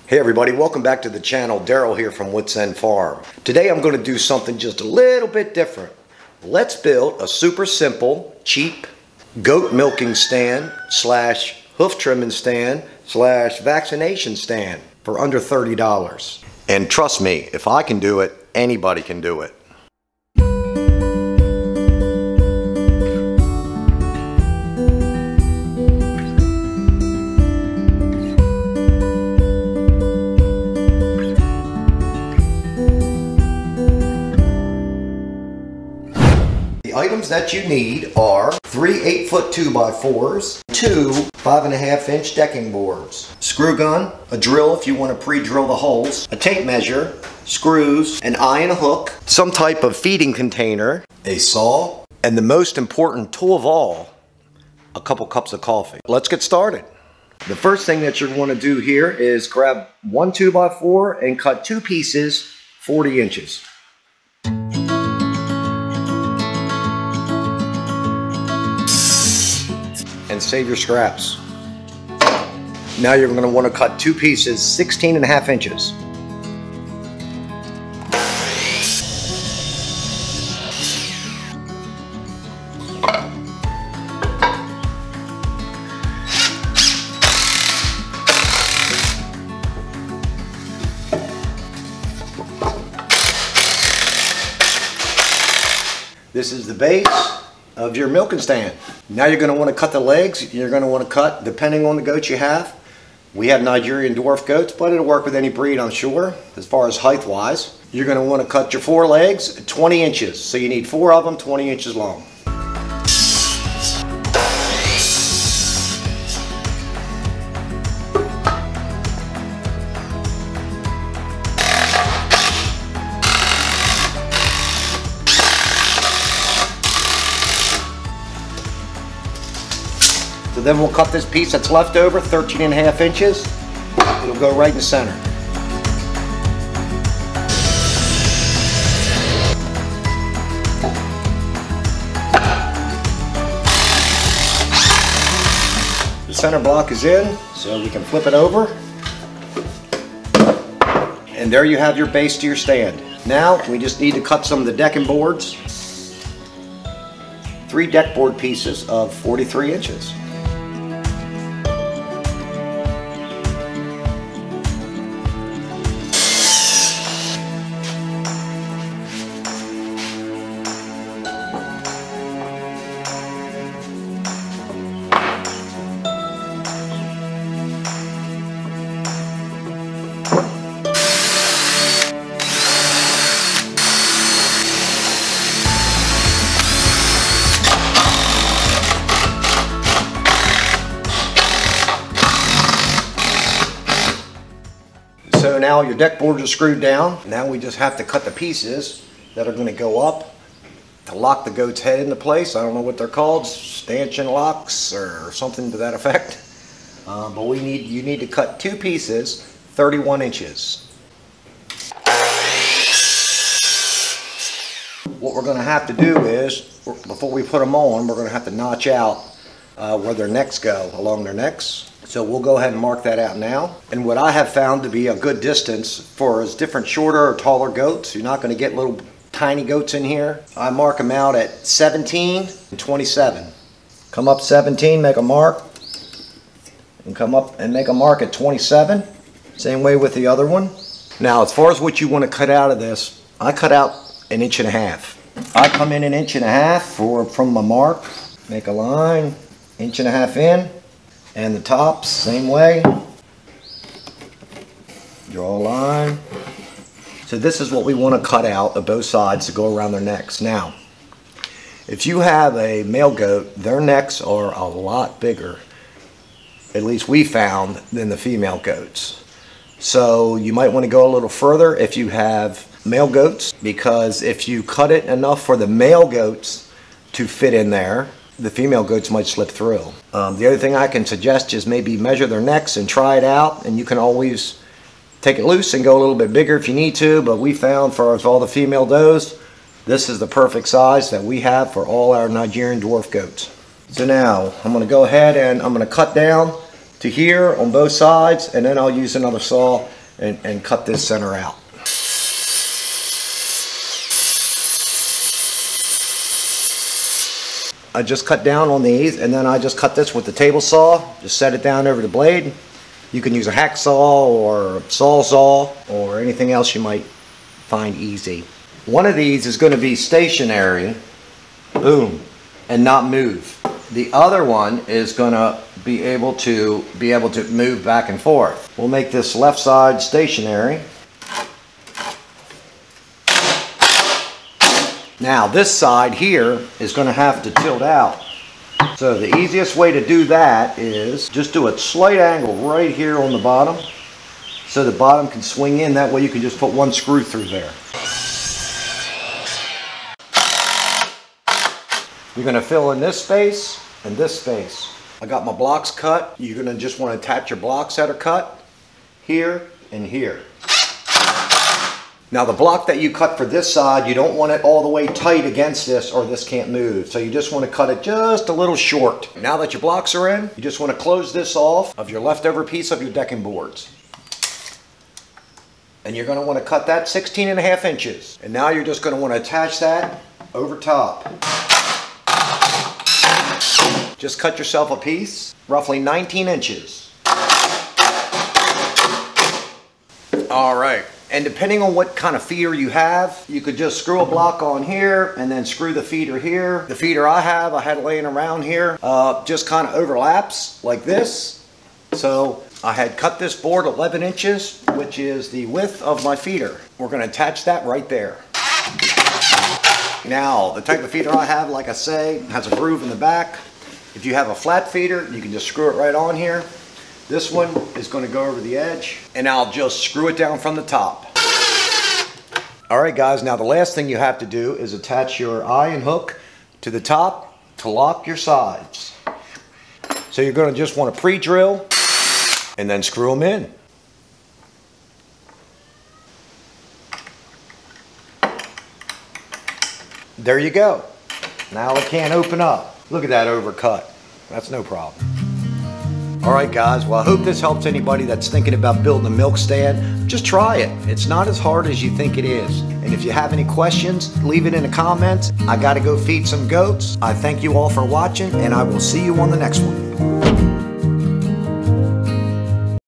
Hey everybody, welcome back to the channel. Daryl here from Wits Farm. Today I'm going to do something just a little bit different. Let's build a super simple, cheap goat milking stand slash hoof trimming stand slash vaccination stand for under $30. And trust me, if I can do it, anybody can do it. The items that you need are 3 8-foot 2x4s, 2 5.5-inch decking boards, screw gun, a drill if you want to pre-drill the holes, a tape measure, screws, an eye and a hook, some type of feeding container, a saw, and the most important tool of all, a couple cups of coffee. Let's get started. The first thing that you're going to do here is grab one 2x4 and cut 2 pieces 40 inches. And save your scraps. Now you're going to want to cut 2 pieces 16.5 inches. This is the base of your milking stand. Now you're going to want to cut the legs. You're going to want to cut depending on the goats you have. We have Nigerian dwarf goats, but it'll work with any breed, I'm sure, as far as height wise. You're going to want to cut your 4 legs 20 inches. So you need 4 of them 20 inches long. So then we'll cut this piece that's left over 13.5 inches. It'll go right in the center. The center block is in, so we can flip it over. And there you have your base to your stand. Now we just need to cut some of the decking boards. 3 deck board pieces of 43 inches. So now your deck boards are screwed down. Now we just have to cut the pieces that are going to go up to lock the goat's head into place. I don't know what they're called, stanchion locks or something to that effect. But you need to cut 2 pieces 31 inches. What we're going to have to do is, before we put them on, we're going to have to notch out where their necks go, along their necks. So we'll go ahead and mark that out now. And what I have found to be a good distance for as different shorter or taller goats, you're not going to get little tiny goats in here. I mark them out at 17 and 27. Come up 17, make a mark, and come up and make a mark at 27. Same way with the other one. Now as far as what you want to cut out of this, I cut out 1.5 inches. I come in 1.5 inches from my mark, make a line, 1.5 inches in. And the tops, same way. Draw a line. So this is what we want to cut out of both sides to go around their necks. Now, if you have a male goat, their necks are a lot bigger, at least we found, than the female goats. So you might want to go a little further if you have male goats, because if you cut it enough for the male goats to fit in there, the female goats might slip through. The other thing I can suggest is maybe measure their necks and try it out, and you can always take it loose and go a little bit bigger if you need to, but we found for all the female does, this is the perfect size that we have for all our Nigerian dwarf goats. So now I'm going to go ahead and I'm going to cut down to here on both sides, and then I'll use another saw and cut this center out. I just cut down on these, and then I just cut this with the table saw. Just set it down over the blade. You can use a hacksaw or a sawzall or anything else you might find easy. One of these is going to be stationary, boom, and not move. The other one is going to be able to move back and forth. We'll make this left side stationary. Now this side here is going to have to tilt out. So the easiest way to do that is just do a slight angle right here on the bottom so the bottom can swing in. That way you can just put one screw through there. You're going to fill in this space and this space. I got my blocks cut. You're going to just want to attach your blocks that are cut here and here. Now the block that you cut for this side, you don't want it all the way tight against this or this can't move. So you just want to cut it just a little short. Now that your blocks are in, you just want to close this off of your leftover piece of your decking boards. And you're going to want to cut that 16.5 inches. And now you're just going to want to attach that over top. Just cut yourself a piece, roughly 19 inches. All right. And depending on what kind of feeder you have, you could just screw a block on here and then screw the feeder here. The feeder I had laying around here, just kind of overlaps like this. So I had cut this board 11 inches, which is the width of my feeder. We're going to attach that right there. Now, the type of feeder I have, like I say, has a groove in the back. If you have a flat feeder, you can just screw it right on here. This one is going to go over the edge, and I'll just screw it down from the top. All right, guys, now the last thing you have to do is attach your eye and hook to the top to lock your sides. So you're going to just want to pre-drill and then screw them in. There you go. Now it can't open up. Look at that overcut. That's no problem. All right, guys, well, I hope this helps anybody that's thinking about building a milk stand. Just try it. It's not as hard as you think it is. And if you have any questions, leave it in the comments. I got to go feed some goats. I thank you all for watching, and I will see you on the next one.